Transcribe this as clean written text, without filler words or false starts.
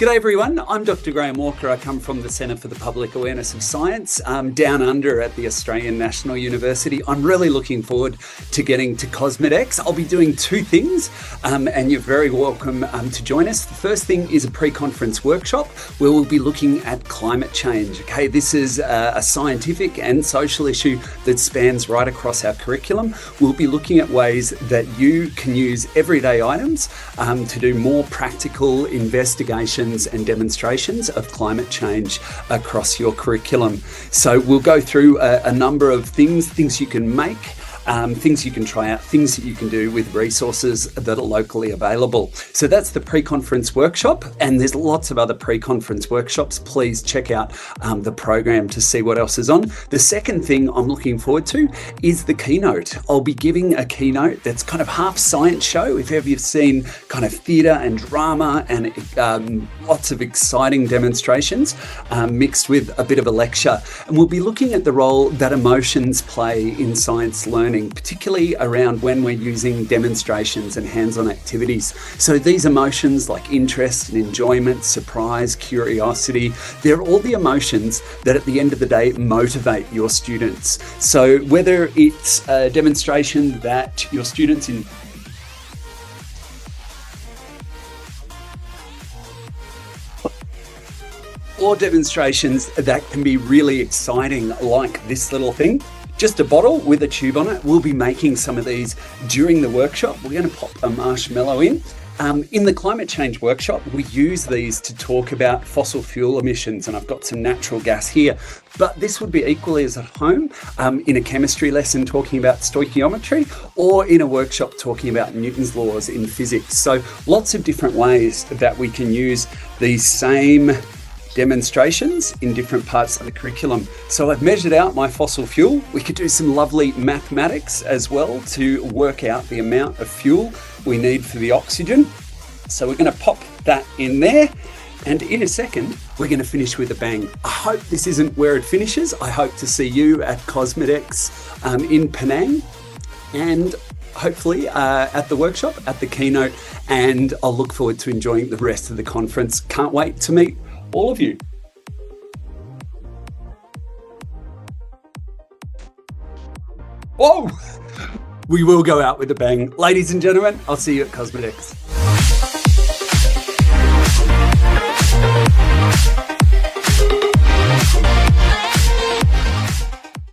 G'day everyone, I'm Dr. Graham Walker. I come from the Centre for the Public Awareness of Science down under at the Australian National University. I'm really looking forward to getting to CoSMEd. I'll be doing two things and you're very welcome to join us. The first thing is a pre-conference workshop where we'll be looking at climate change. Okay, this is a scientific and social issue that spans right across our curriculum. We'll be looking at ways that you can use everyday items to do more practical investigations and demonstrations of climate change across your curriculum. So we'll go through a number of things you can make, things you can try out, things that you can do with resources that are locally available. So that's the pre-conference workshop, and there's lots of other pre-conference workshops. Please check out the program to see what else is on. The second thing I'm looking forward to is the keynote. I'll be giving a keynote that's kind of half science show. If ever you've seen kind of theatre and drama and lots of exciting demonstrations mixed with a bit of a lecture. And we'll be looking at the role that emotions play in science learning, particularly around when we're using demonstrations and hands-on activities. So these emotions like interest and enjoyment, surprise, curiosity, they're all the emotions that at the end of the day motivate your students. So whether it's a demonstration that your students or demonstrations that can be really exciting, like this little thing, just a bottle with a tube on it. We'll be making some of these during the workshop. We're going to pop a marshmallow in. In the climate change workshop, we use these to talk about fossil fuel emissions, and I've got some natural gas here. But this would be equally as at home in a chemistry lesson talking about stoichiometry, or in a workshop talking about Newton's laws in physics. So lots of different ways that we can use these same demonstrations in different parts of the curriculum. So I've measured out my fossil fuel. We could do some lovely mathematics as well to work out the amount of fuel we need for the oxygen. So we're going to pop that in there, and in a second we're going to finish with a bang. I hope this isn't where it finishes. I hope to see you at CoSMEd in Penang, and hopefully at the workshop, at the keynote, and I'll look forward to enjoying the rest of the conference. Can't wait to meet all of you. Whoa! We will go out with a bang. Ladies and gentlemen, I'll see you at CoSMEd.